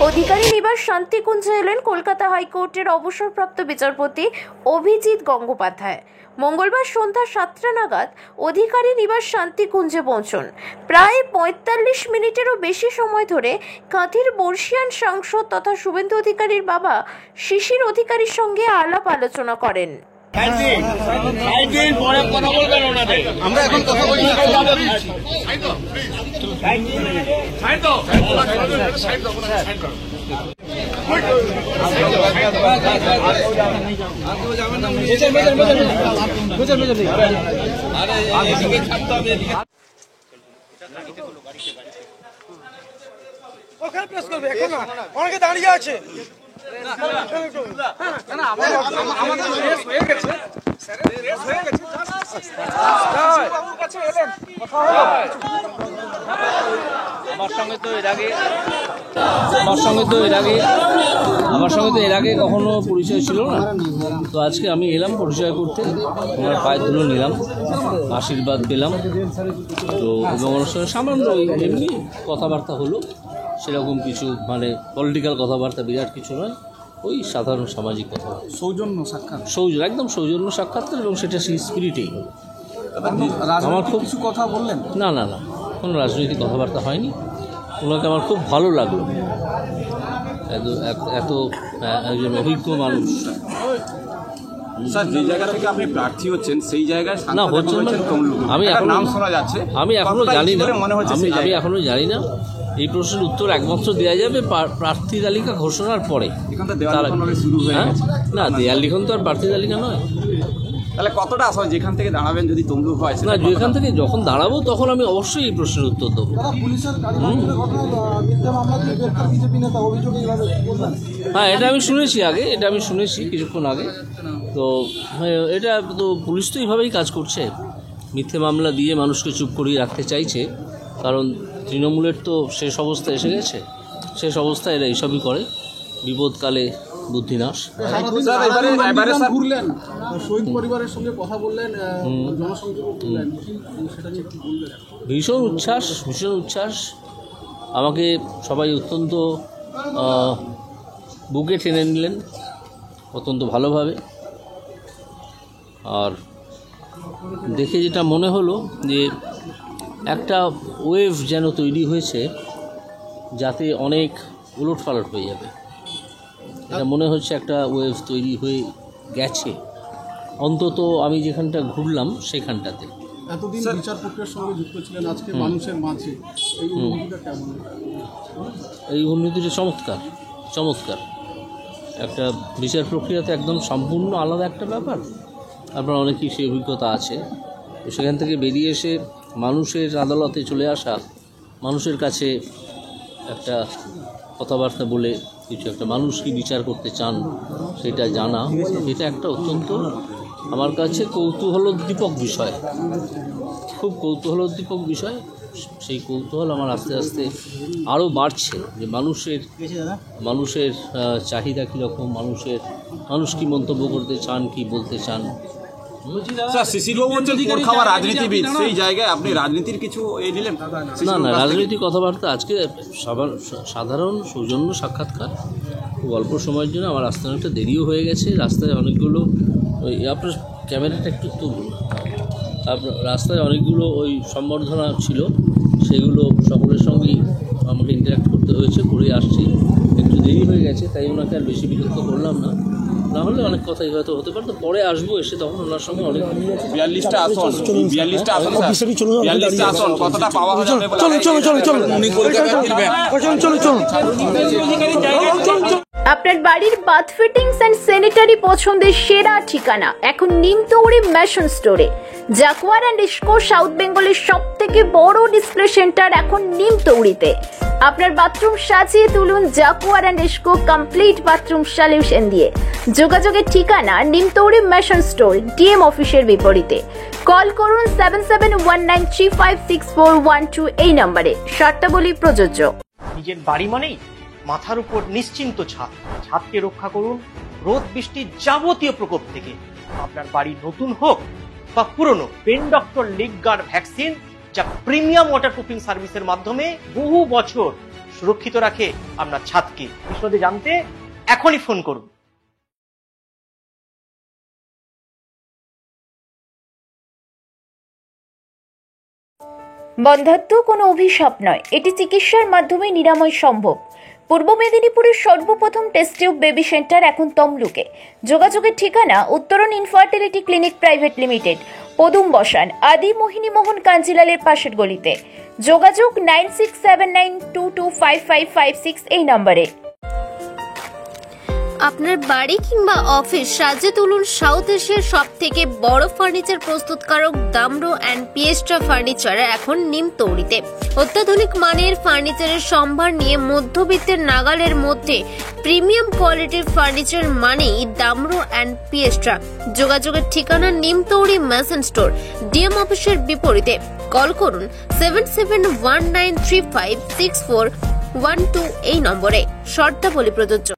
অধিকারী নিবাস শান্তিকুঞ্জে এলেন কলকাতা হাইকোর্টের অবসরপ্রাপ্ত বিচারপতি অভিজিৎ গঙ্গোপাধ্যায়। মঙ্গলবার সন্ধ্যা 7টা নাগাদ অধিকারী নিবাস শান্তিকুঞ্জে পৌঁছন। প্রায় 45 মিনিটেরও বেশি সময় ধরে কাঁথির বর্ষিয়ান সাংসদ তথা শুভেন্দু অধিকারীর বাবা শিশির অধিকারীর সঙ্গে আলাপ আলোচনা করেন। আমরা এখন কথা বলছি। অনেকে দাঁড়িয়ে আছে। আমার সঙ্গে তো এর আগে কখনো পরিচয় ছিল না, তো আজকে আমি এলাম পরিচয় করতে, ওনার পায়ের ধুলো নিলাম, আশীর্বাদ পেলাম। তো এবং ওনার সঙ্গে সামান্য এমনি কথাবার্তা হলো, সেরকম কিছু মানে পলিটিক্যাল কথাবার্তা, বিরাট কিছু নয়, ওই সাধারণ সামাজিক কথা, একদম সৌজন্য সাক্ষাৎকার, এবং সেটা সেই স্পিরিটেই হলো। আমার খুব কিছু কথা বললেন? না, কোনো রাজনৈতিক কথাবার্তা হয়নি। ওনাকে আমার খুব ভালো লাগলো, এত একজন অভিজ্ঞ মানুষ। স্যার, যে জায়গা থেকে আপনি প্রার্থী হচ্ছেন সেই জায়গায় না হচ্ছে না, আমি এখনো জানি না। এই প্রশ্নের উত্তর একমাত্র দেওয়া যাবে প্রার্থী তালিকা ঘোষণার পরে। না, দেয়াল লিখন তো আর প্রার্থী তালিকা নয়। তাহলে কতটা আশা যেখান থেকে দাঁড়াবেন যদি তমলুক হয়? না, যেখান থেকে যখন দাঁড়াবো তখন আমি অবশ্যই এই প্রশ্নের উত্তর দেবো। হ্যাঁ, এটা আমি শুনেছি কিছুক্ষণ আগে। তো এটা তো পুলিশ তো এইভাবেই কাজ করছে, মিথ্যে মামলা দিয়ে মানুষকে চুপ করিয়ে রাখতে চাইছে, কারণ তৃণমূলের তো শেষ অবস্থা এসে গেছে। শেষ অবস্থায় এরা এইসবই করে, বিপদকালে বুদ্ধিনাশ। পরিবারের সঙ্গে কথা বললেন, ভীষণ উচ্ছ্বাস। আমাকে সবাই অত্যন্ত বুকে টেনে নিলেন, অত্যন্ত ভালোভাবে। আর দেখে যেটা মনে হলো যে একটা ওয়েভ যেন তৈরি হয়েছে, যাতে অনেক উলটপালট হয়ে যাবে। এটা মনে হচ্ছে একটা ওয়েভ তৈরি হয়ে গেছে, অন্তত আমি যেখানটা ঘুরলাম সেখানটাতে। এতদিন বিচার প্রক্রিয়ার সঙ্গে যুক্ত ছিলেন, আজকে মানুষের মাঝে এই অনুভূতিটা কেমন? এই অনুভূতিটা চমৎকার। একটা বিচার প্রক্রিয়াতে একদম সম্পূর্ণ আলাদা একটা ব্যাপার। আপনার অনেকেই সেই অভিজ্ঞতা আছে। তো সেখান থেকে বেরিয়ে এসে মানুষের আদালতে চলে আসা, মানুষের কাছে একটা কথাবার্তা বলে কিছু একটা মানুষ কি বিচার করতে চান সেটা জানা, এটা একটা অত্যন্ত আমার কাছে কৌতূহলোদ্দীপক বিষয়, খুব কৌতূহলোদ্দীপক বিষয়। সেই কৌতূহল আমার আস্তে আস্তে আরও বাড়ছে, যে মানুষের চাহিদা কীরকম, মানুষ কী মন্তব্য করতে চান, কি বলতে চান। রাজনীতিবিদ, সেই জায়গায় আপনি রাজনীতির কিছু নিলেন? না, রাজনৈতিক কথাবার্তা আজকে সাধারণ সৌজন্য সাক্ষাৎকার, খুব অল্প সময়ের জন্য। আমার আসতে অনেকটা দেরিও হয়ে গেছে, রাস্তায় অনেকগুলো আপনার ক্যামেরাটা একটু তুলুন, রাস্তায় অনেকগুলো ওই সম্বর্ধনা ছিল, সেগুলো সকলের সঙ্গেই আমাকে ইন্টারাক্ট করতে হয়েছে, করে আসছি। একটু দেরি হয়ে গেছে, তাই ওনাকে আর বেশি বিরক্ত করলাম না। না হলে অনেক কথাই হয়তো হতে পারতো, পরে আসবো, এসে তখন ওনার সঙ্গে অনেক 42টা আসন কতটা পাওয়া হবে? আপনার বাড়ির বাথ ফিটিংস এন্ড স্যানিটারি পছন্দের সেরা ঠিকানা এখন নিমতৌড়ি ম্যাশন স্টোরে। জাকুয়ার অ্যান্ড ইস্কো সাউথ বেঙ্গলের সবথেকে বড় ডিসপ্লে সেন্টার এখন নিমতৌড়িতে। আপনার বাথরুম সাজিয়ে তুলুন Jaquar and IISCO complete bathroom solution দিয়ে। যোগাযোগের ঠিকানা নিমতৌড়ি ম্যাশন স্টোর, ডিএম অফিসের বিপরীতে। কল করুন 7719356412 এই নম্বরে। শর্তাবলী প্রযোজ্য। নিজের বাড়ি মানেই মাথার উপর নিশ্চিন্ত ছাদকে রক্ষা করুন রোদ বৃষ্টির যাবতীয় প্রকোপ থেকে। আপনার বাড়ি নতুন হোক বা পুরনো, pen doctor leak guard vaccine, যা প্রিমিয়াম ওয়াটারপ্রুফিং সার্ভিসের মাধ্যমে বহু বছর সুরক্ষিত রাখে আপনার ছাদকে। বিশদে জানতে এখনই ফোন করুন। বন্ধ্যাত্ব কোনো অভিশাপ নয়, এটি চিকিৎসার মাধ্যমে নিরাময় সম্ভব। পূর্ব মেদিনীপুরের সর্বপ্রথম টেস্ট টিউব বেবি সেন্টার এখন তমলুকে। যোগাযোগের ঠিকানা উত্তরণ ইনফার্টিলিটি ক্লিনিক প্রাইভেট লিমিটেড, পদুম বসান, আদি মোহিনী মোহন কাঞ্জিলালের পাশের গলিতে। যোগাযোগ 9679225556 এই নম্বরে। আপনার বাড়ি কিংবা অফিস সাজিয়ে তুলুন সাউথ এশিয়ার সব থেকে বড় ফার্নিচার প্রস্তুতকারক দামরো অ্যান্ড পিয়েস্ট্রা ফার্নিচার এখন নিমতৌড়িতে। অত্যাধুনিক মানের ফার্নিচারের সম্ভার নিয়ে মধ্যবিত্তের নাগালের মধ্যে প্রিমিয়াম কোয়ালিটির ফার্নিচার মানেই দামরো অ্যান্ড পিয়েস্ট্রা। যোগাযোগের ঠিকানা নিমতৌড়ি ম্যাসন স্টোর, ডিএম অফিসের বিপরীতে। কল করুন 7719356412 এই নম্বরে। শর্তাবলী প্রযোজ্য।